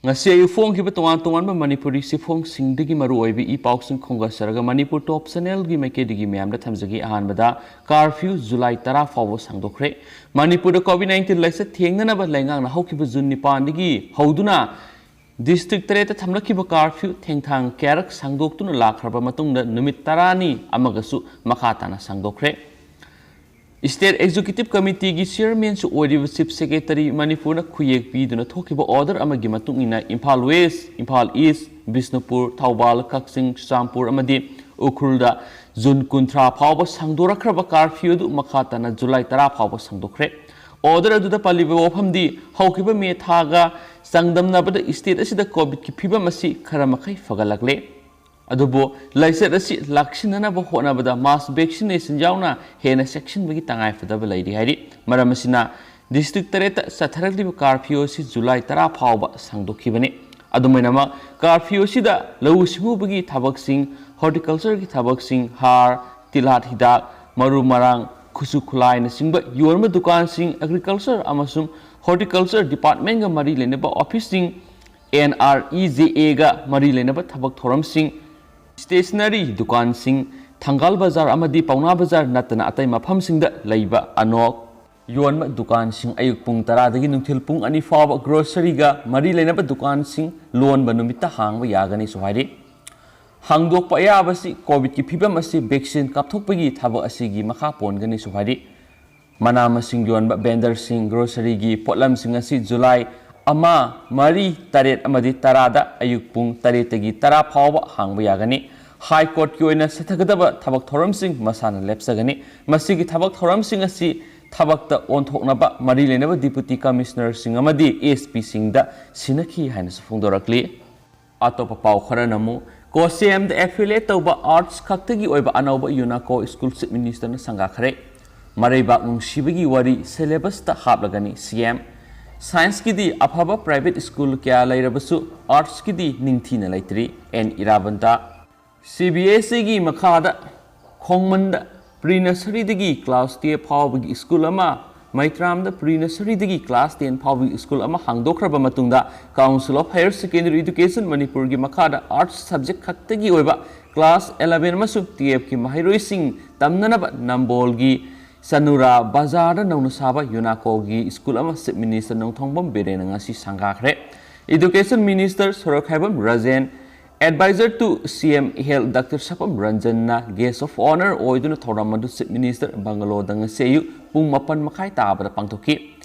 ngasi ayu phone ki batuan tuan ba manipuri si phone sing digi maru oibi I pauk sing khonga saraga manipur top channel gi make digi myam da thamjagi ahan bada curfew july 10 fawo sangdokre manipur da covid 19 laisa thengna ba lengang na hauki ba jun nipan digi hauduna district tare ta thamlaki ba curfew thengthang kerak sangdoktuna lakhraba matung da numit 10 ni amagasu makata na sangdokre State Executive Committee ki Chairman su Auditive Chief Secretary Manipur na khuyek pi duna thokiba order amagi matung ina Imphal West, Imphal East, Bisnupur, Thaubal, Kaksing, Champur amadi Ukhulda Jun Kunthra phawba sangdorakraba curfew du makhata na July 10 phawba sangdokre order adu da paliba wafamdi haukiba me thaga sangdamna bada state asida covid ki phibam asi khara makhai fagalakle adubo laisat asi lakshinana ba hona bada mass vaccination jauna hena section bagi tangai fadaba laidi hari maramasina district tareta satharali ba curfew si July 10 phawba sangdokhibane adumainama curfew sida lawu simu bagi thabak sing horticulture ki thabak sing har tilat hidak maru marang khusu khulai na singba yorma dukan sing agriculture amasum horticulture department ga mari leneba office sing NREGA ga mari leneba thabak thoram sing Stationery dukan sing Thangal Bazar amadi Pauna Bazar natana atai mafam singda leiba anok yonma dukan sing ayuk pung 10 dagi nungthil pung 2 fawa grocery ga mari leinaba dukan sing loan ba numita hangba yagani sohari hangdok pa ya basi covid ki phibam asi vaccine kapthokpagi thaba asigi makha pongani sohari manama sing yonba vendor sing grocery gi potlam sing asi July ama mari taret amadi tarada ayuk pung taretagi 10 phawba hangba yagani high court ki oina sathagadaba thabak thoram sing masana lepsagani masigi thabak thoram sing asi thabakta onthoknaba mari lenaba deputy commissioner sing amadi ASP singda sinakhi haina sufungdorakli atopa paw khara namu COSEM da affiliate tawba arts khaktagi oiba anauba UNACO school chief minister na sanga khare maraiba nungsibagi wari syllabus ta haplagani CM Science ki di afaba private school kya lairabasu arts ki di ningthina laitri en irabanta CBSE gi makhada khongmanda pre nursery digi class 10 phawbagi school ama maitram da pre nursery digi class 10 phawbagi school ama hangdokraba matungda Council of Higher Secondary Education Manipur gi makhada arts subject khaktagi oiba class 11 masu TF ki mahairoi sing tamnanaba nambol gi Sanura Bazar nauna saba UNACO gi school ama chief minister nongthongbam berena ngasi sangakre education minister Sorokhaibam Rajen advisor to CM Health Dr Sapam Ranjan na guest of honor oiduna thoramadu chief minister Bangalore dang seyu pung 8 makai tabada pangthoki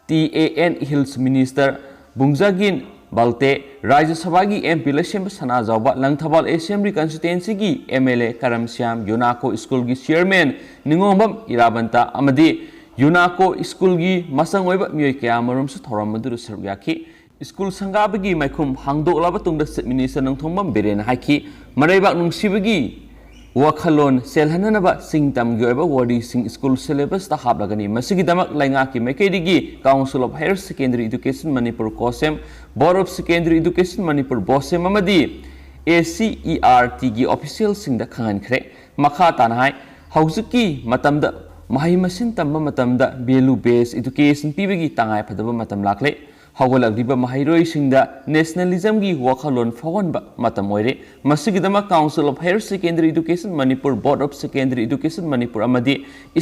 TAN Hills minister Bungjagin Balte Rajya Sabha gi MP Lashem Sana Jawba Langthabal Assembly constituency gi MLA Karamsyam UNACO school gi chairman Ningombam Irabanta amadi UNACO school gi masang oiba miyoi kya marum su thoram madu seruk yakhi school sangaba gi maikhum hangdok laba tungda chief minister nongthongbam berena haiki maraibak nungsibagi wakhalon selhananaba singtam gi oiba wadi sing school syllabus ta haplagani masigi damak lainga ki maikedi Council of Higher Secondary Education Manipur COSEM Board of Secondary Education Manipur BOSEM amadi ACERT gi official sing da khangan khre makha tanhai hauzuki matamda mahai masin tamba matamda value based education pibagi tangai phadaba matam lakle hawalagdiba mahairoi singda nationalism gi wakhalon fawanba matam oire masigi dama Council of Higher Secondary Education Manipur Board of Secondary Education Manipur amadi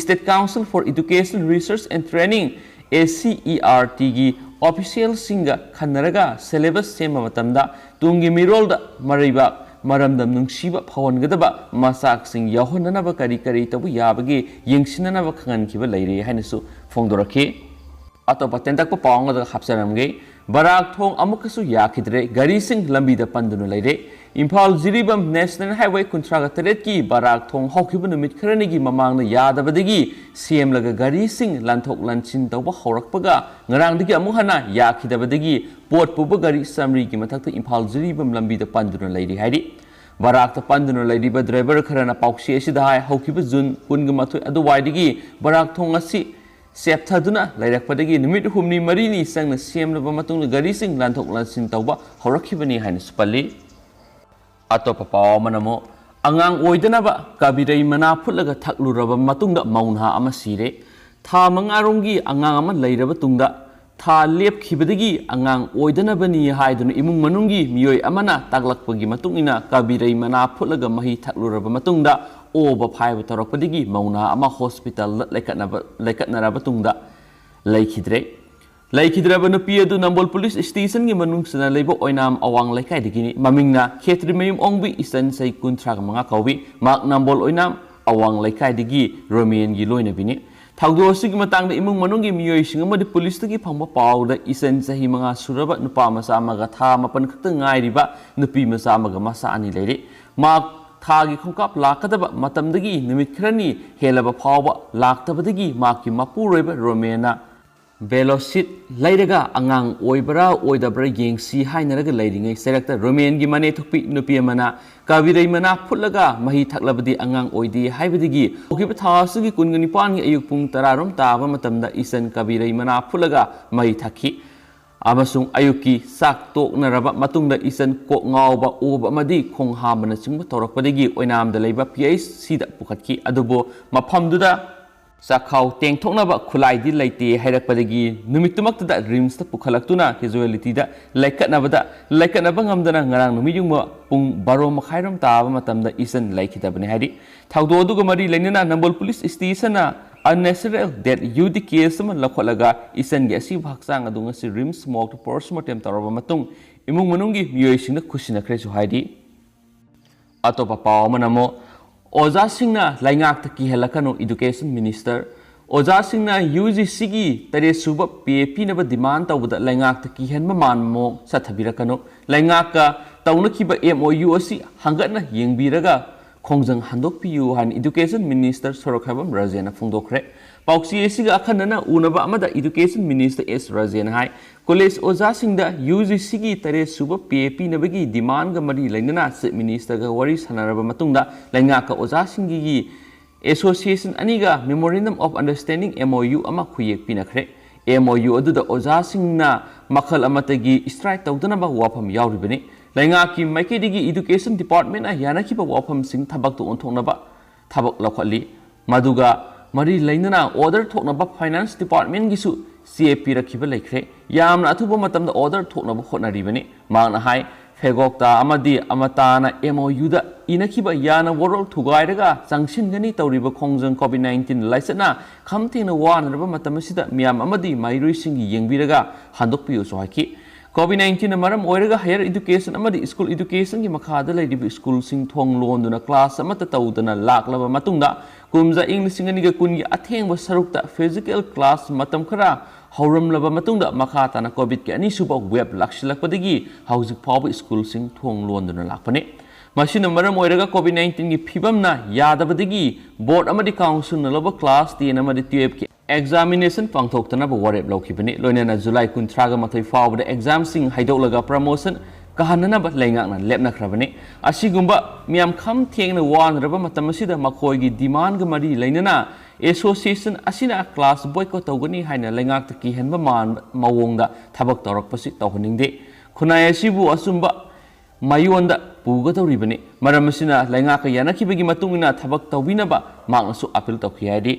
State Council for Education Research and Training ACERT gi official singa khanaraga syllabus sema matamda tungi mirolda maraiba maramdam nungsiba phawongadaba masak sing yahonanaba kari kari tabu yabagi yengsinanaba khangan kiba leire hainasu phongdorakhi atopa tentak pa pawnga da hapsaramge barak thong amukasu yakidre gari sing lambi da pandunu leire Imphal Jiribam National Highway kuntraga taret ki barak thong hawkiba numit kharani gi mamangna yadabadagi CM laga gari sing lanthok lanchin tawba haurakpaga ngarang digi amu hana yakhidabadagi pot puba gari samri gi mathakta Imphal Jiribam lambi da pandunu leire hairi barak ta pandunu leire ba driver kharana pauksi asida hai hawkiba June 18 aduwaidigi barak thong asi Septhaduna lairakpadagi numit humni marini sangna CM laba matungna gari sing lanthok lanchin tawba haurakibani haina supali atopa paw manamo angang oidanaba kabirai mana phulaga thakluraba matungda maunha ama sire tha mangaronggi angang ama leiraba tungda था लेपखिबदगी अंगांग ओइदनबनी हाइदुन इमुंग मनुंगी मियोय अमना तागलकपगी मतुंगिना काबिरई मना फुटलगा मही थक्लुरबा मतुंगदा ओबा five तौरकपदगी मौना अमा hospital लेकटनरबा तुंगदा लेखिद्रे लेखिद्रब नुपी अदु Nambol police station की मनुंगसना लेबो ओइनाम अवांग लेकाइदगिनी ममिंगना खेत्रिमयुम ओंगबी इसन सै कुंथ्राग मंगा कौबी माक नंबोल ओइनाम अवांग लेकाइदगी रोमेन गी लोइनबिनी थाउदो सिगी मतंग इमुंग मनुंगी मियोइसिंग अमदि पुलिस तगी फंगबा पाउदा इसन सही मंगा सुरबा नुपा मसा मगा था मपन खत ngairiba नुपी मसा मगा मसा अनि लेरे माक थागी खोंकाप लाकदबा मतमदगी निमित खरनी हेलबा फावबा लाक्तबदगी माकी मपुरोइबा रोमेना बेलोसिट लेरगा अंगांग ओइबरा ओइदबरा येंगसी हाइनरगा लेरिङै सेरक्ता रोमेनगी मने थुपि नुपि मना काबिरै मना फुटलगा मही थक्लबदि अंगांग ओइदि हाइबदिगी ओकिबा थासुगी कुनगनि पानगी अयुक पुंग 10 रोम ताबा मतमदा इसन काबिरै मना फुटलगा मही थखि अमसुंग अयुकी साक तोकनरबा मतुंगदा इसन कोक ngaawba ओबा मदि खोंग हामना चिंग तौरकपदगी ओइनामदा लेबा PIC दा पुखतकी अदुबो मफमदुदा साखाव तेंथोंनबा खुलाइदि लेते हैरकपदगी नुमितुमक्तदा रिम्स पुखलक्तुना कैजुअलिटीदा लेकनबा ngamdana ngarang numiyungmo pung 12 मखाइरम ताबा मतमदा इसन लेखिदबने हादि थाउदो दुग मरि लेनना Nambol police station unnecessary that UD case ma lakholaga isan ge asi bhaksang adunga si rims mock postmortem taraba matung imung manungi miyoisingna khusina khresu haidi atopa paw manamo oja singna laingak ta ki helakano education minister oja singna UGC gi tare suba PAP na ba demand tawda laingak ta ki henma manmo sathabirakano laingak ka tawna ki ba MOU asi hangatna yengbiraga खोंजंग हंदोकपियु हान education minister Sorokhaibam राजेना फुंगदोखरे पाउक्सी एसिगा अखनना उनबा अमदा एजुकेशन मिनिस्टर एस राजेना हाय कॉलेज ओजा सिंगदा UGC गी तरे सुब PAP नबगी डिमांड ग मरी लेनना से मिनिस्टर ग वरी सनारबा मतुंगदा लैंगा का ओजा सिंगी गी एसोसिएशन अनिगा मेमोरेंडम ऑफ अंडरस्टैंडिंग MOU अमा खुयेक पिनखरे MOU अदुदा ओजा सिंगना मखल अमतगी स्ट्राइक तौदनबा वाफम यावरिबनी लैंगा की मैकेदिगी एजुकेशन डिपार्टमेंट यानाखिबा वाफम सिंग थबक तो ओंथोंनबा थबक लखली मदुगा मरी लैनना ऑर्डर थोकनबा फाइनेंस डिपार्टमेंट गिसु CAP रखिबा लेख्रे यामना अथुबा मतमदा ऑर्डर थोकनबा होटनारिबनी मांगना हाय फेगोक्ता अमदी अमताना MOU दा इनखिबा याना वरोल थुगाइरगा संगसिनगनी तौरिबा खोंजंग COVID-19 लाइसना खमथेना वानरबा मतमसिदा मियाम अमदी माइरुइसिंगी येंगबिरगा हंदोकपियो सोहाकी COVID-19 मरम ओइरगा हायर एजुकेशन अमदी स्कूल एजुकेशन की मखादा लेदिबि स्कूल सिंग थोंग लोंदुना क्लास अमत तौदना लाकलबा मतुंगदा कुमजा इंग्लिश निगा कुनगी अथेंग सरुक्ता फिजिकल क्लास मतम खरा हौरमलबा मतुंगदा मखाताना कोविड के अनिसुबा वेब लाक्सिलकपदगी हौजिक फाव स्कूल सिंग थोंग लोंदुना लाकपने मसिना मरम ओइरगा COVID-19 की फिबमना यादबदगी बोर्ड अमदी काउंसिल नलबा क्लास 10 अमदी 12 की examination pangthoktanaba warep lawkhibani loinana July 13 mathoi fawbada exam sing haidolaga promotion kahanana laingakna lepna khrabani asigumba miam kham thengna wanraba matamasida makhoigi demand ga mari lainana association asina class boycott tawgani haina laingak ki henba man mawongda thabak tawrakpasi tawhaningde khunai asibu asumba mayonda puga tawribani maramasina laingaka yanakibagi matungina thabak tawbinaba mangnasu appeal tawkhiyadi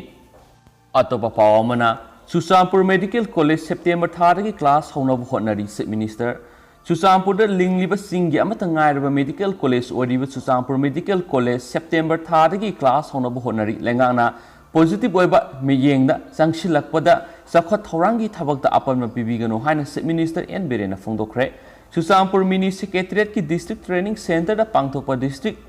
अतोपा पावमना Churachandpur medical college September थादगी class होनब होटनरी chief minister Churachandpur लिंगलिब सिंगी medical college ओरिब Churachandpur medical college September थादगी class होनब होटनरी लेंगाना पॉजिटिव ओइबा मियेंगदा संगसिलकपदा सखत थौरांगी थबकता अपनम पिबिगनो हाइना चीफ मिनिस्टर एन बिरेना फोंदोखरे सुसामपुर मिनी सेक्रेटरीट की डिस्ट्रिक्ट ट्रेनिंग सेंटर दा पांगथोकपा डिस्ट्रिक्ट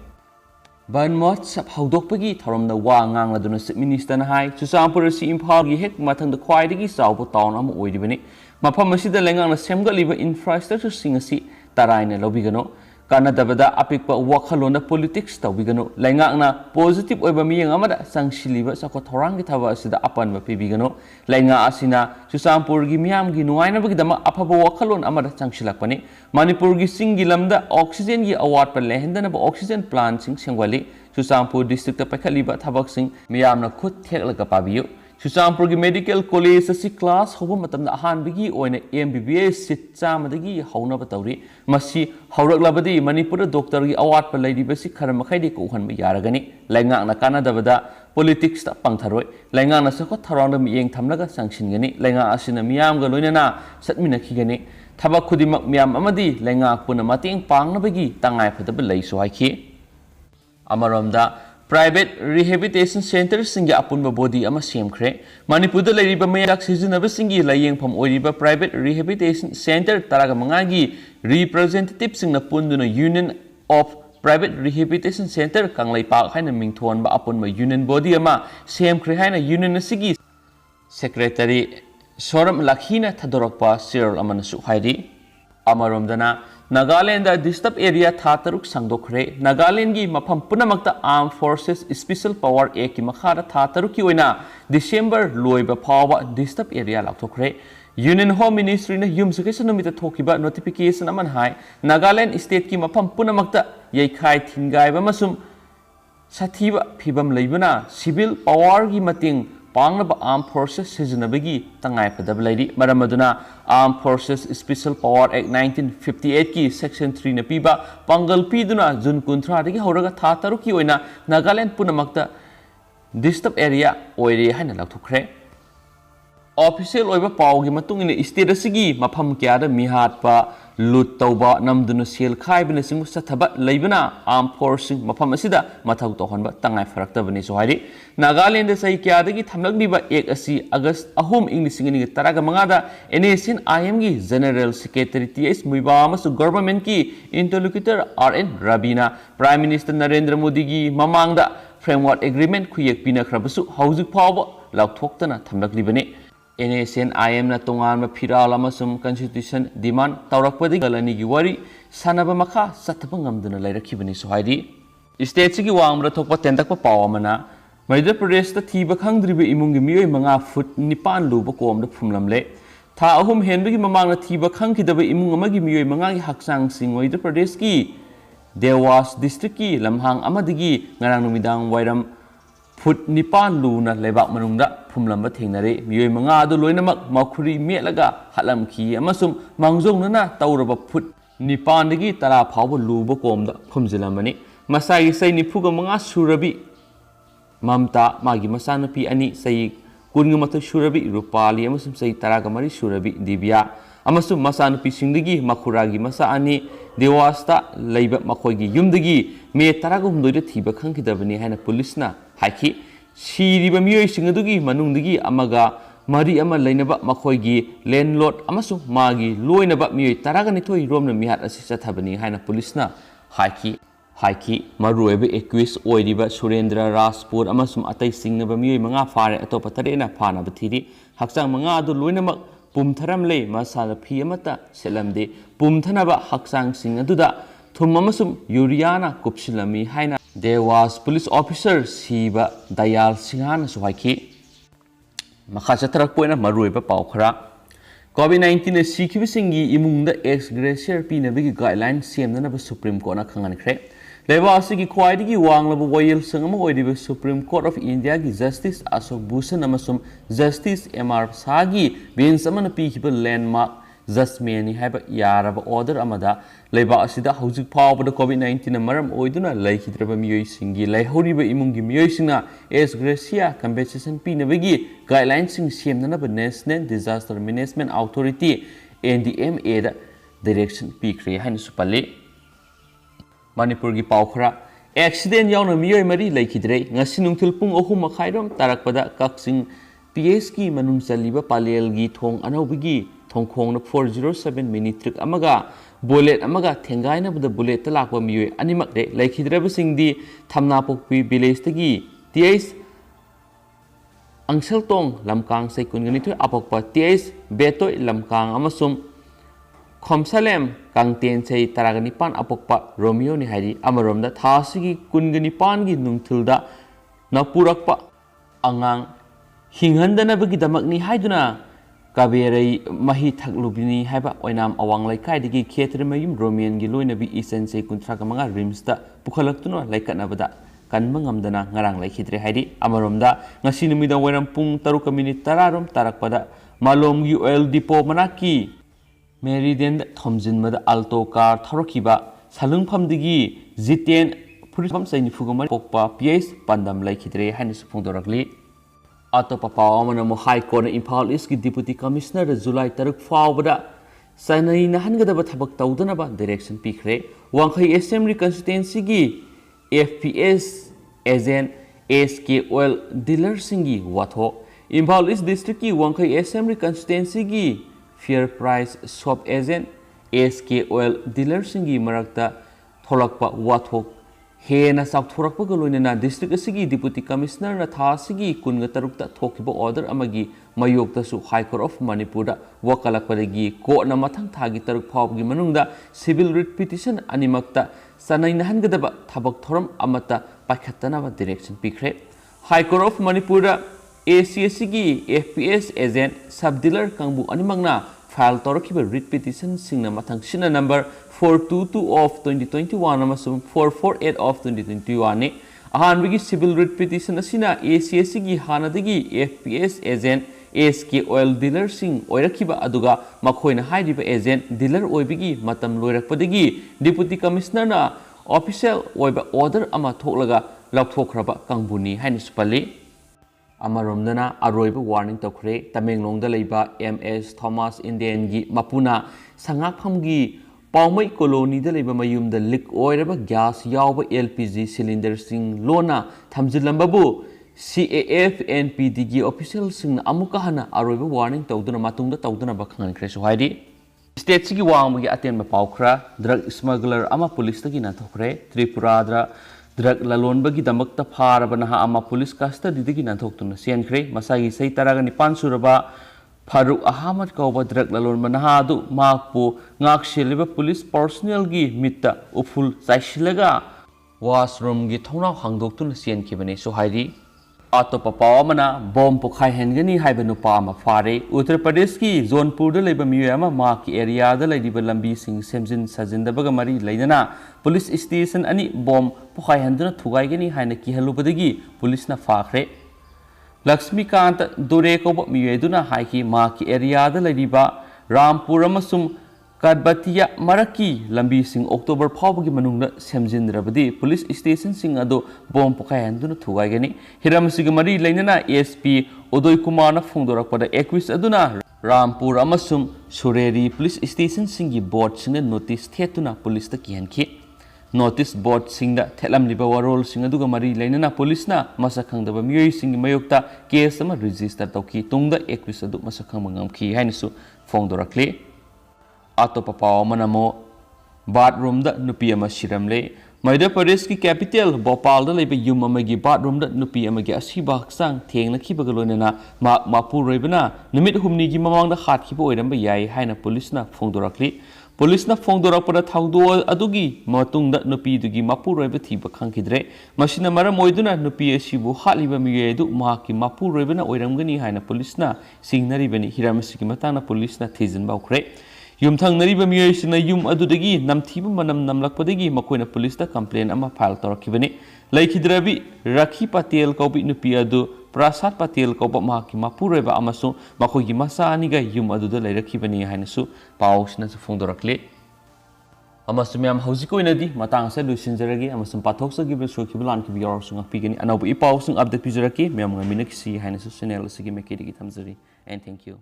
बनमोट सब हौदोकपगी थौरमदा वा ngangaduna चीफ मिनिस्टर हाय सुसामपुर सि इम्फाल गी हेक मथंग ख्वाइदगी चावबो टाउन अम ओइदिबनि मफम असिदा लेंगांना सेमगलिबा इंफ्रास्ट्रक्चर सिंग असि तराइना लबिगनो कानादबदा अपिकपा वखलोना पॉलिटिक्स तौबिगनो लेंगांना पॉजिटिव ओइबा मियंग अमदा संगसिलिबा सको थौरांगी थबा असिदा अपनबा पिबिगनो लेंगा असिना सुसामपुर गी मियामगी नुवाइनबगी दमा अफबा वखलोन अमदा संगसिलकपनि मणिपुर गी सिंगी लमदा ऑक्सीजन गी अवार्ड पर लेहंदनबा ऑक्सीजन प्लांट सिंग सेंगवाली सुसामपुर डिस्ट्रिक्ट पैखलिबा थबक सिंग मियामना खुद थेकलगा पाबियो Chuchampur Medical College asi class hoba matamda ahanbigi oina MBBS sit chamadagi haunaba tawri masi hauraklabadi Manipur doctor gi awat pa leidibasi khara makhaidi ko uhan yaragani lainga na kanadabada politics ta pangtharoi lainga na sakho tharang mi yeng thamlaga sangsingani lainga asina miyam ga loinana satmina khigani thaba khudimak miyam amadi lainga puna mating pangnabagi tangai phadaba leiso haiki amaromda Private Rehabilitation Center singi apunba body ama semkhre Manipur da leiriba mayak sijunaba singi layeng pham oiriba Private Rehabilitation Center taraga mangagi representative singna punduna Union of Private Rehabilitation Center kanglai pak haina mingthon ba apunba union body ama semkhre haina union asigi secretary Soram Lakhina thadorakpa serial amana su hairi amaromdana Nagaland disturbed area Thataruk Sangdokre, Nagaland gi mapam punamakta Armed Forces Special Power Act ki makhara Thataruk ki oina December loiba pawa disturbed area laktokre. Union Home Ministry na yum sukesa numita thokiba notification aman hai Nagaland state ki mapam punamakta yaikhai thingaiba masum sathiba phibam leibana civil power gi mating Pangnaba Armed Forces Sijanabagi Tangai Padabladi, Maramaduna Armed Forces Special Power Act 1958 ki Section 3 na piba Pangal Piduna Jun Kuntra digi Horaga Thataruki oina Nagaland Punamakta Disturb area oire haina lakthukre Official oiba pawgi matung ina state asigi mafam kya da mihat pa lut tawba namduna sel khaibna singu sathaba leibana Armed Forces mafam asida mathau tohonba tangai faraktabani so hairi Nagaland sai kya dagi thamlagdiba ek asi August ahum inglisingini taraga mangada NACN IM gi General Secretary TS Muiba amasu government ki interlocutor RN Rabina Prime Minister Narendra Modi gi mamangda framework agreement khuyek pina khrabasu haujuk phawa laukthokna thamlaglibani NACN IM na tongan ma phiral amasum constitution demand tawrakpadi galani gi wari sanaba makha sathaba ngamduna lairakhibani so hairi state sigi wangmra thokpa tendakpa pawamana Madhya Pradesh ta thiba khangdriba imungi miyoi manga foot nipan luba komda phumlamle tha ahum henbagi mamangna thiba khangkidaba imung amagi miyoi manga gi haksang sing Madhya Pradesh ki Dewas district ki lamhang amadigi ngarang numidang wairam foot nipan luna lebak manungda phumlamba thengnare miyoi manga adu loinamak makhuri melaga halamki amasum mangjongna tawraba foot nipan digi tara phawba luba komda phumjilamani masai sai nifuga manga surabi Mamta magi masanapi ani sai kungumato surabi rupali amasum sai taragamari surabi divya amasum masanapi singdigi makhuragi masa ani dewasta leiba makhoigi yumdagi me taragumdoida thiba khangkidabani haina police haiki siriba miyoi singadugi manungdagi amaga mari ama leinaba makhoigi landlord amasum magi loinaba miyoi taragani thoi romna mihat asi chathabani haina police haiki maruebe accused oiriba Surendra Rajput amasum atai singnaba miyoi manga fare atopa tarena phana bathiri haksang manga adu loinamak pumtharam le masala phi amata selamde pumthanaba haksang sing aduda thum amasum yuriana kupsilami haina Dewas police officer siba Dayal Singhana suhaiki makha chatharak poina marueba pawkhara COVID-19 na sikhibisingi imungda ex gracier pinabigi guideline semnana ba Supreme Court na khangankhre Leba asigi khwaidigi wanglaba wayel sangama oiriba Supreme Court of India gi Justice Ashok Bhushan amasum Justice MR Sagi bench amana pikhiba landmark judgment haiba yaraba order amada leba asida hojik phawbada COVID-19 na maram oiduna laikhidraba miyoi singi laihoriba imungi miyoi singna ex gracia compensation pinabigi guidelines sing semnana ba National Disaster Management Authority NDMA da direction pikre haina supali Manipur gi pawkhara accident yauna miyoi mari laikhidre ngasi nungthil pung 3:30 tarakpada Kaksing PS ki manung chaliba palel gi thong anobigi thongkhong na 407 minute trick amaga bullet amaga thengai na bada bullet ta lakwa miyoi animak re laikhidre singdi thamna pokpi village tagi TS Angsel Tong lamkang sai kungani thu apokpa TS Betoi lamkang amasum Khomsalem kangten sei taragani pan apokpa Romeo ni hairi amaromda thasigi kungani pan gi nungthilda napurakpa angang hinghandana bagi damakni haiduna kaberei mahi thaklubini haiba oinam awang laikai digi khetre mayum Romean gi loinabi isen sei kuntra kamanga rims da pukhalaktuna laikatnabada kanma ngamdana ngarang laikhidre haidi amaromda ngasi numidang wairam pung 7:10 rom tarakpada malomgi oil depot manaki Meridian thomjinmada alto car thorokiba salungphamdigi Jiten Purisam Saini Fugama Pokpa PS Pandam Laikhidre Hanis Pungdorakli Atopa Pawamana High Court Impal East Deputy Commissioner July Taruk Fawbada Sanai Nahangadaba Tabak Taudanaba Direction Pikre Wanghai Assembly Constituency Gi FPS Agent SK Oil Dealer Singi Watho Impal East District Ki Wanghai Assembly Constituency Gi Fair Price Shop Agent SK Oil Dealer Singi Marakta Tholakpa Watho Hena Sakthurapaka Loinana District Asigi Deputy Commissioner na Thasigi Kunga Tarukta Thokiba Order Amagi Mayokta Su High Court of Manipur Wakalakpadagi Ko na Matang Thagi Taruk Pawgi Manungda Civil Writ Petition Animakta Sanai Nahangadaba Tabak Thoram Amata Pakhatanaba Direction Pikre High Court of Manipur ACSigi FPS Agent Subdealer Kangbu Animagna File Torokiba Writ Petition Singna Matang Shina number 422 of 2021 amasung 448 of 2021 ne ahanbigi civil writ petition asina ACSC gi hanadagi FPS agent SK oil dealer sing oirakiba aduga makhoina hairiba agent dealer oibigi matam loirakpadagi deputy commissioner na official oiba order ama thoklaga laukthokraba kangbuni haini supali amaromdana aroiba warning tokre Tamenglongda leiba MS Thomas Indian gi mapuna sangakphamgi Paumai colony da leba mayum da leak oiraba gas yawba LPG cylinder sing lona thamjilambabu CAF NPD gi official sing amuka hana aroiba warning tawduna matungda tawduna bakhangan kresu haidi state sigi wang gi aten ma paukra drug smuggler ama police ta gi na thokre Tripura dra drug lalonba gi damakta pharaba na ama police custody gi na thoktuna senkre masagi sei taraga ni pansuraba Faruk Ahmad Kauba drug lalon manahadu makpo ngakshiliba police personnel gi mitta uful saishilaga washroom gi thona hangdoktuna sian kibane so hairi atopa pawamana bomb pokhai hengani haiba nupa ma fare Uttar Pradesh ki Zonpur da leiba miyama ma ki area da leiba lambi sing semjin sajindabaga mari leidana police station ani bomb pokhai henduna thugai gani haina ki halubadagi police na fakhre Lakshmikant Dore Koba Miyeduna Haiki Maki area the Ladiba Rampuramasum Kadbatia Maraki Lambi Sing October Pawgi Manunga Semjin Rabadi Police Station Sing Ado Bom Pokayanduna Tugagani Hiram Sigamari Lenana ASP Odoi Kumana Fundorapada Equis Aduna Rampur Amasum Sureri Police Station Singi Board Sing Notice Tetuna Police the Kianki Notice board singda thelam liba warol singa duga mari lainana police na masakhang daba miyoi singi mayokta case ama register tawki tungda equis adu masakhang mangam khi hainisu fongdorakle atopa paw manamo bathroom da nupi ama siramle Madhya Pradesh ki capital Bhopal da leiba yum amagi bathroom da nupi amagi asiba haksang thengna khibaga loinana mapur roibana numit humni gi mamang da khat khiba oiramba yai haina police na fongdorakle Police na fongdorakpada thangdo adugi matungda nupi dugi mapur roiba thiba khangkidre masina mara moiduna nupi asibu haliba miyedu mahaki mapur roibana oiramgani haina police na singnari bani hiramasiki matana police na thizin baukre yumthangnariba miyesina yum adudagi namthiba manam namlakpadagi makoina police da complaint ama file torakibani laikhidrabi Rakhi Patel kaubi nupi adu Prasad Patel kauba mahaki mapur roiba amasu makoigi masa aniga yum aduda lairakibani hainasu pausna su fongdorakle amasum yam hausiko inadi matang sa lusinjaragi amasum pathoksa gi beso kibulan ki biyor sunga pigani anabu ipausung update pizaraki myam ngamina kisi hainasu channel asigi mekedi gi thamjari and thank you